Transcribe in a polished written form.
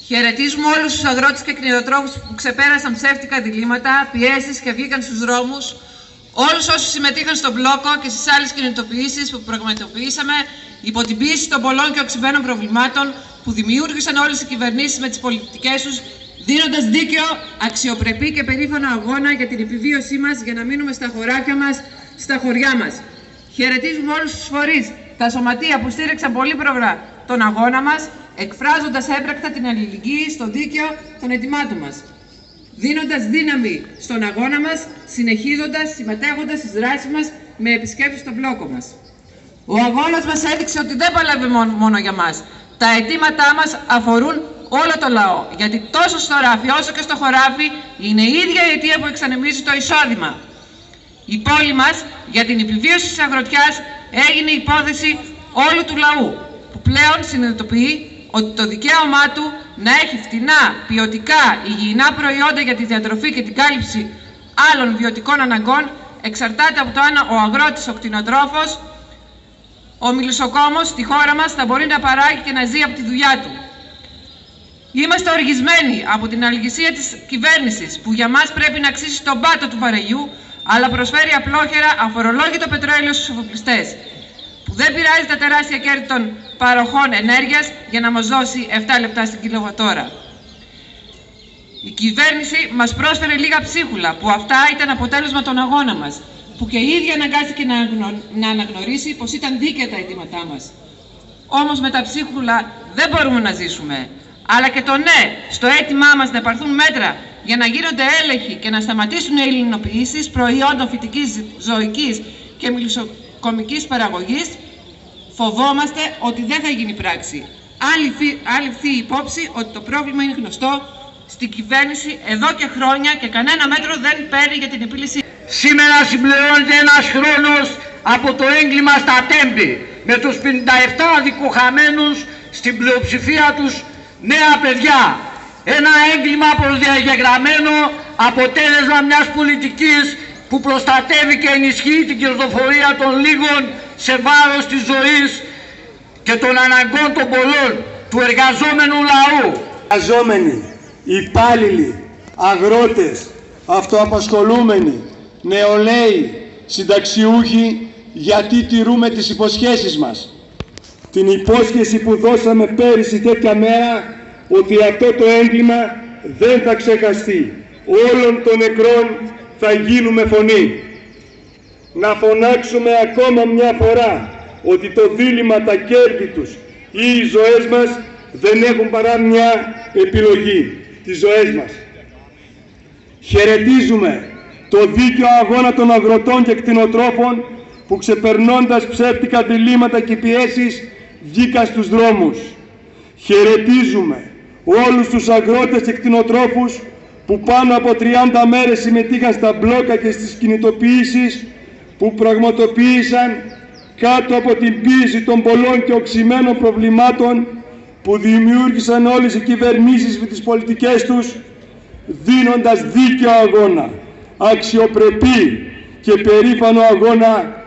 Χαιρετίζουμε όλους τους αγρότες και κτηνοτρόφους που ξεπέρασαν ψεύτικα διλήμματα, πιέσεις και βγήκαν στους δρόμους, όλους όσους συμμετείχαν στον μπλόκο και στις άλλες κινητοποιήσεις που πραγματοποιήσαμε υπό την πίεση των πολλών και οξυμένων προβλημάτων που δημιούργησαν όλες οι κυβερνήσεις με τις πολιτικές τους, δίνοντας δίκαιο, αξιοπρεπή και περήφανο αγώνα για την επιβίωσή μας, για να μείνουμε στα χωράφια μας, στα χωριά μας. Χαιρετίζουμε όλους τους φορείς, τα σωματεία που στήριξαν πολύ προγρά τον αγώνα μας, εκφράζοντας έμπρακτα την αλληλεγγύη στο δίκαιο των αιτημάτων μας. Δίνοντας δύναμη στον αγώνα μας, συνεχίζοντας, συμμετέχοντας στις δράσεις μας με επισκέψεις στον μπλόκο μας. Ο αγώνας μας έδειξε ότι δεν παλεύει μόνο για μας. Τα αιτήματά μας αφορούν όλο το λαό, γιατί τόσο στο ράφι όσο και στο χωράφι είναι η ίδια η αιτία που εξανεμίζει το εισόδημα. Η πόλη μας για την επιβίωση της αγροτιάς έγινε υπόθεση όλου του λαού, που πλέον συνειδητοποιεί ότι το δικαίωμά του να έχει φτηνά, ποιοτικά, υγιεινά προϊόντα για τη διατροφή και την κάλυψη άλλων βιωτικών αναγκών εξαρτάται από το αν ο αγρότης, ο κτηνοτρόφος, ο μελισσοκόμος στη χώρα μας θα μπορεί να παράγει και να ζει από τη δουλειά του. Είμαστε οργισμένοι από την αλγησία της κυβέρνησης που για μας πρέπει να αξίσει τον πάτο του βαρελιού, αλλά προσφέρει απλόχερα αφορολόγητο πετρέλαιο στους εφοπλιστές, που δεν πειράζει τα τεράστια κέρδη των παροχών ενέργειας για να μας δώσει 7 λεπτά στην κιλοβατόρα. Η κυβέρνηση μας πρόσφερε λίγα ψίχουλα, που αυτά ήταν αποτέλεσμα των αγώνα μας, που και η ίδια αναγκάστηκε να αναγνωρίσει πως ήταν δίκαια τα αιτήματά μας. Όμως με τα ψίχουλα δεν μπορούμε να ζήσουμε. Αλλά και το ναι στο αίτημά μας να υπαρθούν μέτρα για να γίνονται έλεγχοι και να σταματήσουν οι ελληνοποιήσεις προϊόντων φυτικής, ζωικής και μελισσοκομικής παραγωγής, φοβόμαστε ότι δεν θα γίνει πράξη. Αν ληφθεί υπόψη ότι το πρόβλημα είναι γνωστό στην κυβέρνηση εδώ και χρόνια και κανένα μέτρο δεν παίρνει για την επίλυση. Σήμερα συμπληρώνεται ένας χρόνος από το έγκλημα στα Τέμπη, με τους 57 αδικοχαμένους, στην πλειοψηφία τους νέα παιδιά. Ένα έγκλημα προδιαγεγραμμένο, αποτέλεσμα μιας πολιτικής που προστατεύει και ενισχύει την κερδοφορία των λίγων σε βάρος της ζωής και των αναγκών των πολλών, του εργαζόμενου λαού. Εργαζόμενοι, υπάλληλοι, αγρότες, αυτοαπασχολούμενοι, νεολαίοι, συνταξιούχοι, γιατί τηρούμε τις υποσχέσεις μας. Την υπόσχεση που δώσαμε πέρυσι τέτοια μέρα, ότι αυτό το έγκλημα δεν θα ξεχαστεί. Όλων των νεκρών θα γίνουμε φωνή. Να φωνάξουμε ακόμα μια φορά ότι το δίλημμα, τα κέρδη τους ή οι ζωές μας δεν έχουν παρά μια επιλογή, τις ζωές μας. Χαιρετίζουμε το δίκαιο αγώνα των αγροτών και κτηνοτρόφων που ξεπερνώντας ψεύτικα διλήμματα και πιέσεις βγήκαν στους δρόμους. Χαιρετίζουμε όλους τους αγρότες και κτηνοτρόφους που πάνω από 30 μέρες συμμετείχαν στα μπλόκα και στις κινητοποιήσεις που πραγματοποίησαν κάτω από την πίεση των πολλών και οξυμένων προβλημάτων που δημιούργησαν όλες οι κυβερνήσεις με τις πολιτικές τους, δίνοντας δίκαιο αγώνα, αξιοπρεπή και περήφανο αγώνα